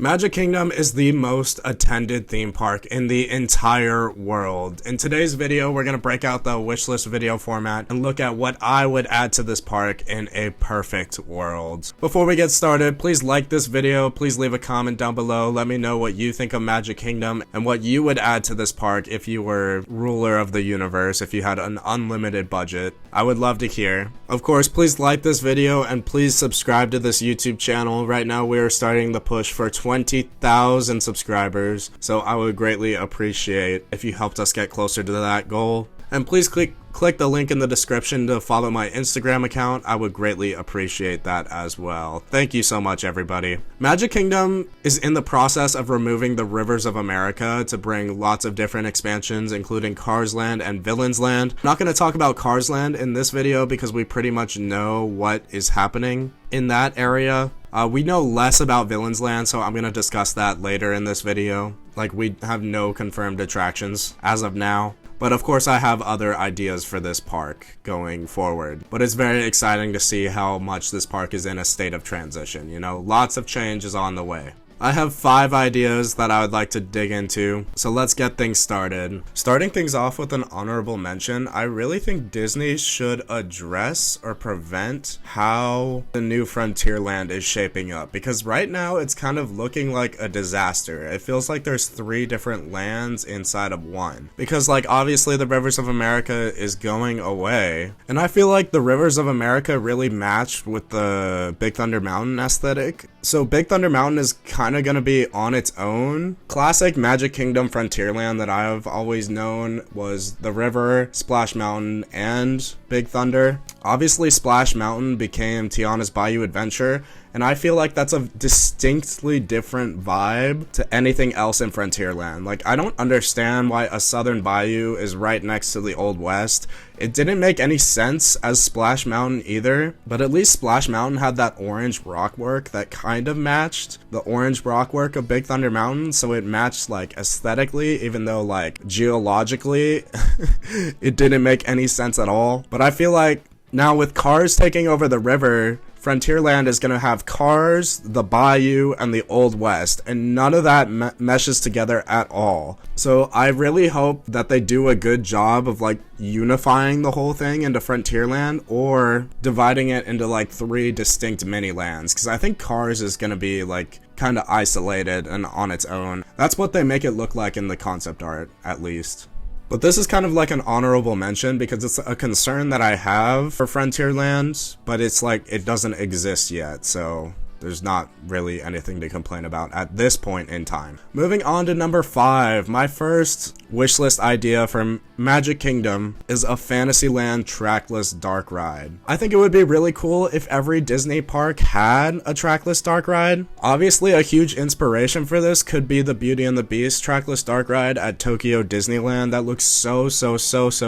Magic Kingdom is the most attended theme park in the entire world. In today's video, we're going to break out the wishlist video format and look at what I would add to this park in a perfect world. Before we get started, please like this video, please leave a comment down below, let me know what you think of Magic Kingdom and what you would add to this park if you were ruler of the universe, if you had an unlimited budget. I would love to hear. Of course, please like this video and please subscribe to this YouTube channel. Right now we are starting the push for 20,000 subscribers, so I would greatly appreciate if you helped us get closer to that goal. And please click the link in the description to follow my Instagram account. I would greatly appreciate that as well. Thank you so much, everybody. Magic Kingdom is in the process of removing the Rivers of America to bring lots of different expansions, including Cars Land and Villains Land. I'm not going to talk about Cars Land in this video because we pretty much know what is happening in that area. We know less about Villains Land, so I'm going to discuss that later in this video. Like, we have no confirmed attractions as of now. But of course I have other ideas for this park going forward. But it's very exciting to see how much this park is in a state of transition, you know, lots of change is on the way. I have 5 ideas that I would like to dig into, so let's get things started. Starting things off with an honorable mention, I really think Disney should address or prevent how the new Frontierland is shaping up, because right now it's kind of looking like a disaster. It feels like there's 3 different lands inside of one, because like obviously the Rivers of America is going away, and I feel like the Rivers of America really matched with the Big Thunder Mountain aesthetic. So Big Thunder Mountain is kind of going to be on its own. Classic Magic Kingdom Frontierland that I've always known was the river, Splash Mountain, and Big Thunder. Obviously Splash Mountain became Tiana's Bayou Adventure, and I feel like that's a distinctly different vibe to anything else in Frontierland. Like, I don't understand why a southern bayou is right next to the Old West. It didn't make any sense as Splash Mountain either, but at least Splash Mountain had that orange rockwork that kind of matched the orange rockwork of Big Thunder Mountain, so it matched like aesthetically, even though like geologically it didn't make any sense at all. But I feel like now with Cars taking over the river, Frontierland is going to have Cars, the Bayou, and the Old West, and none of that meshes together at all. So I really hope that they do a good job of like unifying the whole thing into Frontierland or dividing it into like 3 distinct mini lands, because I think Cars is going to be like kind of isolated and on its own. That's what they make it look like in the concept art, at least. But this is kind of like an honorable mention because it's a concern that I have for Frontierland, but it's like it doesn't exist yet, so there's not really anything to complain about at this point in time. Moving on to number 5, my first wishlist idea from Magic Kingdom is a Fantasyland trackless dark ride. I think it would be really cool if every Disney park had a trackless dark ride. Obviously, a huge inspiration for this could be the Beauty and the Beast trackless dark ride at Tokyo Disneyland. That looks so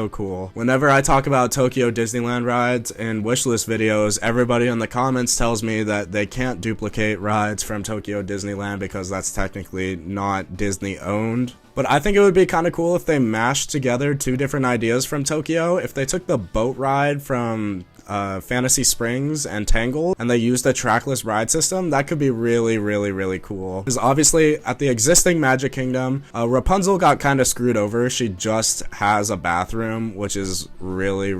cool. Whenever I talk about Tokyo Disneyland rides in wishlist videos, everybody in the comments tells me that they can't duplicate rides from Tokyo Disneyland because that's technically not Disney owned. But I think it would be kind of cool if they mashed together 2 different ideas from Tokyo. If they took the boat ride from Fantasy Springs and Tangled and they used a trackless ride system, that could be really cool. Because obviously at the existing Magic Kingdom, Rapunzel got kind of screwed over. She just has a bathroom, which is really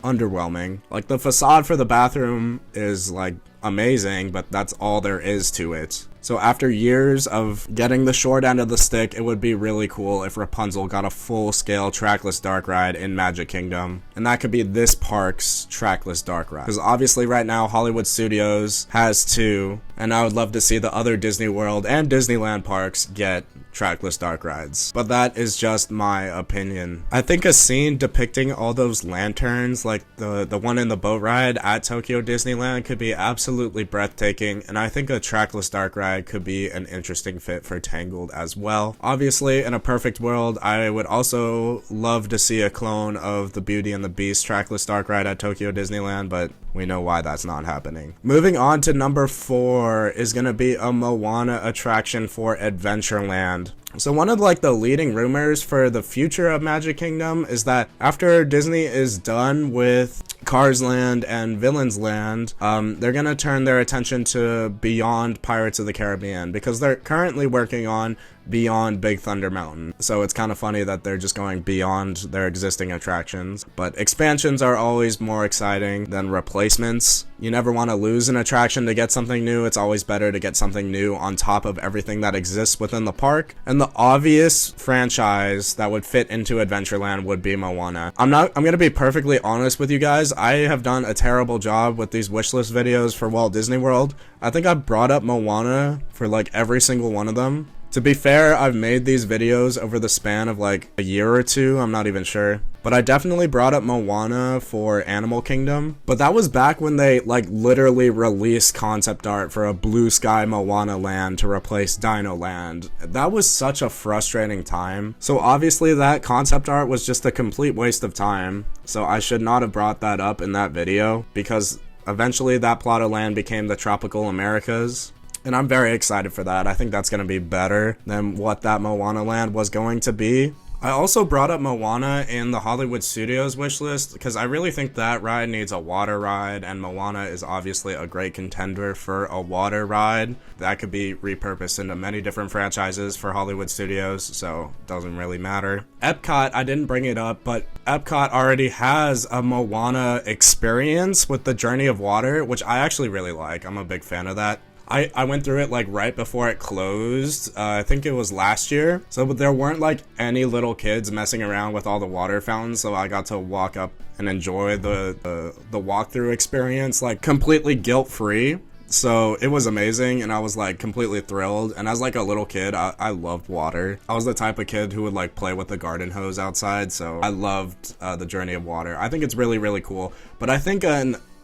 underwhelming. Like, the facade for the bathroom is like amazing, but that's all there is to it. So after years of getting the short end of the stick, it would be really cool if Rapunzel got a full-scale trackless dark ride in Magic Kingdom. And that could be this park's trackless dark ride. Because obviously right now Hollywood Studios has 2, and I would love to see the other Disney World and Disneyland parks get trackless dark rides. But that is just my opinion. I think a scene depicting all those lanterns, like the one in the boat ride at Tokyo Disneyland, could be absolutely breathtaking, and I think a trackless dark ride could be an interesting fit for Tangled as well. Obviously, in a perfect world, I would also love to see a clone of the Beauty and the Beast trackless dark ride at Tokyo Disneyland, but we know why that's not happening. Moving on to number 4 is going to be a Moana attraction for Adventureland. So one of like the leading rumors for the future of Magic Kingdom is that after Disney is done with Cars Land and Villains Land, they're gonna turn their attention to Beyond Pirates of the Caribbean, because they're currently working on Beyond Big Thunder Mountain. So it's kind of funny that they're just going beyond their existing attractions. But expansions are always more exciting than replacements. You never want to lose an attraction to get something new. It's always better to get something new on top of everything that exists within the park. And the obvious franchise that would fit into Adventureland would be Moana. I'm gonna be perfectly honest with you guys. I have done a terrible job with these wishlist videos for Walt Disney World. I think I brought up Moana for like every single one of them. To be fair, I've made these videos over the span of like a year or two, I'm not even sure. But I definitely brought up Moana for Animal Kingdom. But that was back when they like literally released concept art for a blue sky Moana land to replace Dino Land. That was such a frustrating time. So obviously that concept art was just a complete waste of time. So I should not have brought that up in that video, because eventually that plot of land became the Tropical Americas. And I'm very excited for that. I think that's going to be better than what that Moana land was going to be. I also brought up Moana in the Hollywood Studios wishlist because I really think that ride needs a water ride, and Moana is obviously a great contender for a water ride. That could be repurposed into many different franchises for Hollywood Studios, so it doesn't really matter. Epcot, I didn't bring it up, but Epcot already has a Moana experience with the Journey of Water, which I actually really like. I'm a big fan of that. I went through it like right before it closed. I think it was last year. So there weren't like any little kids messing around with all the water fountains. So I got to walk up and enjoy the walkthrough experience like completely guilt-free. So it was amazing, and I was like completely thrilled. And as like a little kid, I loved water. I was the type of kid who would like play with the garden hose outside. So I loved the Journey of Water. I think it's really, really cool. But I think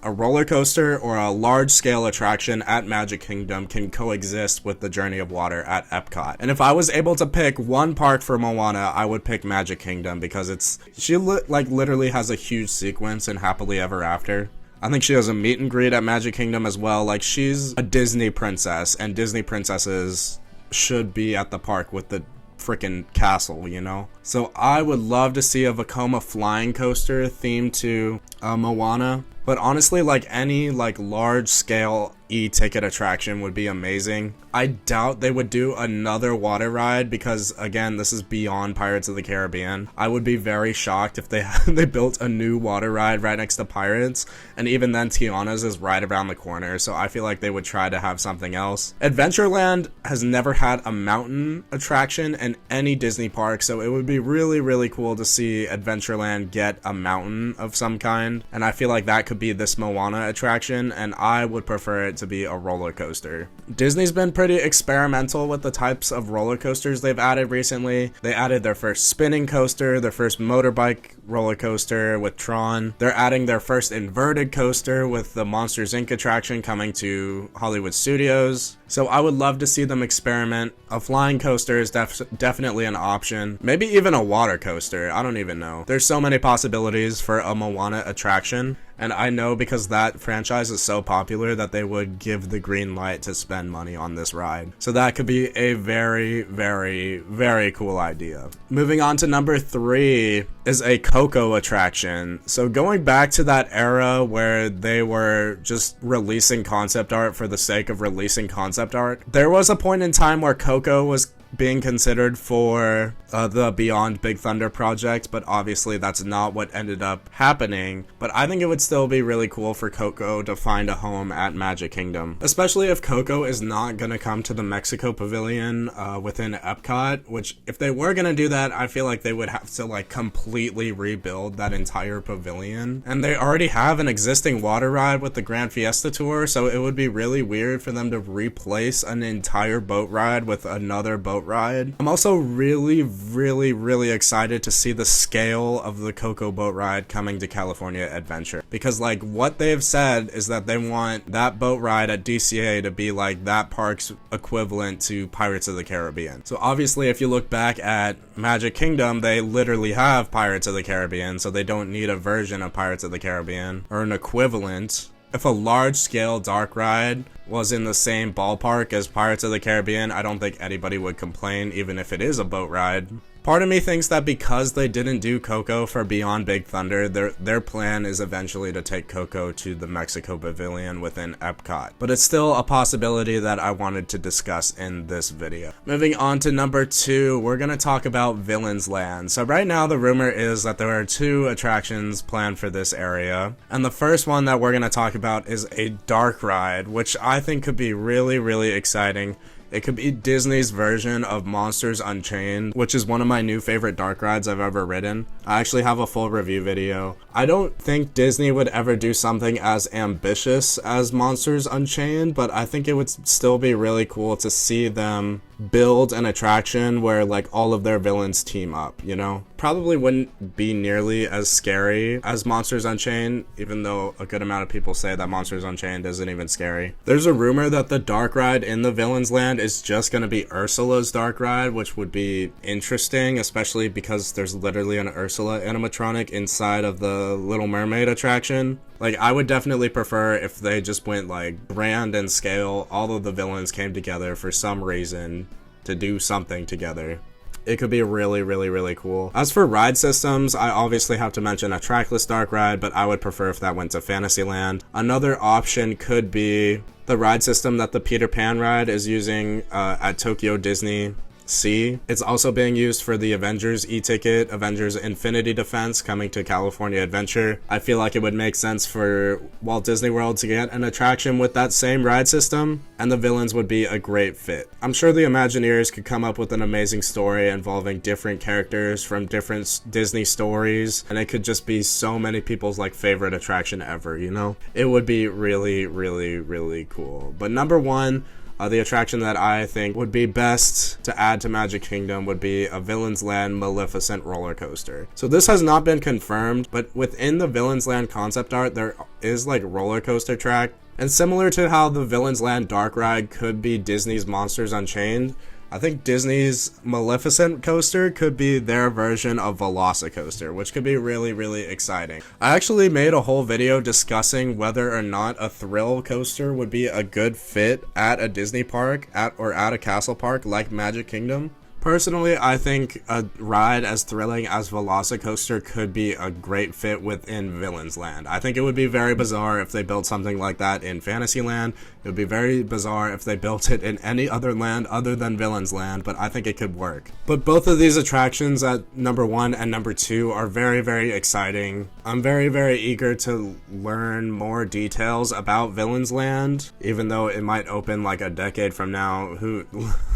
a roller coaster or a large-scale attraction at Magic Kingdom can coexist with the Journey of Water at Epcot. And if I was able to pick one park for Moana, I would pick Magic Kingdom, because she literally has a huge sequence in Happily Ever After. I think she has a meet and greet at Magic Kingdom as well. Like, she's a Disney princess, and Disney princesses should be at the park with the freaking castle, you know? So I would love to see a Vekoma flying coaster themed to Moana. But honestly, like any like large scale e-ticket attraction would be amazing. I doubt they would do another water ride, because again, this is beyond Pirates of the Caribbean. I would be very shocked if they built a new water ride right next to Pirates, and even then Tiana's is right around the corner, so I feel like they would try to have something else. Adventureland has never had a mountain attraction in any Disney park, so it would be really, really cool to see Adventureland get a mountain of some kind, and I feel like that could be this Moana attraction, and I would prefer it to be a roller coaster. Disney's been pretty experimental with the types of roller coasters they've added recently. They added their first spinning coaster, their first motorbike roller coaster with Tron. They're adding their first inverted coaster with the Monsters Inc. attraction coming to Hollywood Studios. So I would love to see them experiment. A flying coaster is definitely an option. Maybe even a water coaster. I don't even know. There's so many possibilities for a Moana attraction. And I know because that franchise is so popular that they would give the green light to spend money on this ride. So that could be a very, very, very cool idea. Moving on to number 3 is a Coco attraction. So going back to that era where they were just releasing concept art for the sake of releasing concept art, there was a point in time where Coco was being considered for the Beyond Big Thunder project, but obviously that's not what ended up happening. But I think it would still be really cool for Coco to find a home at Magic Kingdom, especially if Coco is not going to come to the Mexico Pavilion within Epcot, which if they were going to do that, I feel like they would have to like completely rebuild that entire pavilion. And they already have an existing water ride with the Grand Fiesta Tour, so it would be really weird for them to replace an entire boat ride with another boat ride. I'm also really, really, really excited to see the scale of the Coco boat ride coming to California Adventure, because like what they've said is that they want that boat ride at DCA to be like that park's equivalent to Pirates of the Caribbean. So obviously if you look back at Magic Kingdom, they literally have Pirates of the Caribbean, so they don't need a version of Pirates of the Caribbean or an equivalent. If a large-scale dark ride was in the same ballpark as Pirates of the Caribbean, I don't think anybody would complain, even if it is a boat ride. Part of me thinks that because they didn't do Coco for Beyond Big Thunder, their plan is eventually to take Coco to the Mexico Pavilion within Epcot. But it's still a possibility that I wanted to discuss in this video. Moving on to number 2, we're going to talk about Villains Land. So right now the rumor is that there are 2 attractions planned for this area. And the first one that we're going to talk about is a dark ride, which I think could be really, really exciting. It could be Disney's version of Monsters Unchained, which is one of my new favorite dark rides I've ever ridden. I actually have a full review video. I don't think Disney would ever do something as ambitious as Monsters Unchained, but I think it would still be really cool to see them build an attraction where like all of their villains team up, you know? Probably wouldn't be nearly as scary as Monsters Unchained, even though a good amount of people say that Monsters Unchained isn't even scary. There's a rumor that the dark ride in the Villains Land is just going to be Ursula's dark ride, which would be interesting, especially because there's literally an Ursula animatronic inside of the Little Mermaid attraction. Like, I would definitely prefer if they just went like grand and scale, all of the villains came together for some reason to do something together. It could be really, really, really cool. As for ride systems, I obviously have to mention a trackless dark ride, but I would prefer if that went to Fantasyland. Another option could be the ride system that the Peter Pan ride is using at Tokyo Disney Sea. It's also being used for the Avengers e-ticket, Avengers Infinity Defense coming to California Adventure. I feel like it would make sense for Walt Disney World to get an attraction with that same ride system, and the villains would be a great fit. I'm sure the Imagineers could come up with an amazing story involving different characters from different Disney stories, and it could just be so many people's like favorite attraction ever, you know? It would be really, really, really cool. But number 1, the attraction that I think would be best to add to Magic Kingdom would be a Villains Land Maleficent roller coaster. So this has not been confirmed, but within the Villains Land concept art, there is like roller coaster track. And similar to how the Villains Land dark ride could be Disney's Monsters Unchained, I think Disney's Maleficent coaster could be their version of Velocicoaster, which could be really, really exciting. I actually made a whole video discussing whether or not a thrill coaster would be a good fit at a Disney park or at a castle park like Magic Kingdom. Personally, I think a ride as thrilling as Velocicoaster could be a great fit within Villains Land. I think it would be very bizarre if they built something like that in Fantasyland. It would be very bizarre if they built it in any other land other than Villains Land, but I think it could work. But both of these attractions at number 1 and number 2 are very, very exciting. I'm very, very eager to learn more details about Villains Land, even though it might open like a decade from now.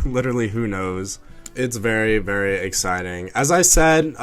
Literally who knows? It's very, very exciting. As I said,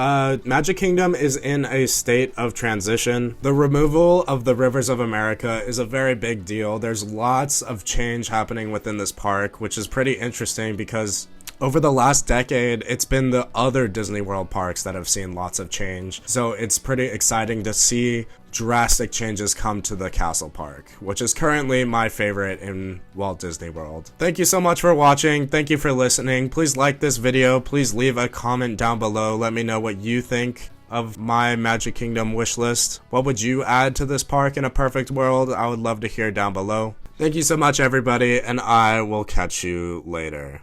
Magic Kingdom is in a state of transition. The removal of the Rivers of America is a very big deal. There's lots of change happening within this park, which is pretty interesting because over the last decade, it's been the other Disney World parks that have seen lots of change. So it's pretty exciting to see drastic changes come to the Castle Park, which is currently my favorite in Walt Disney World. Thank you so much for watching. Thank you for listening. Please like this video. Please leave a comment down below. Let me know what you think of my Magic Kingdom wish list. What would you add to this park in a perfect world? I would love to hear down below. Thank you so much, everybody, and I will catch you later.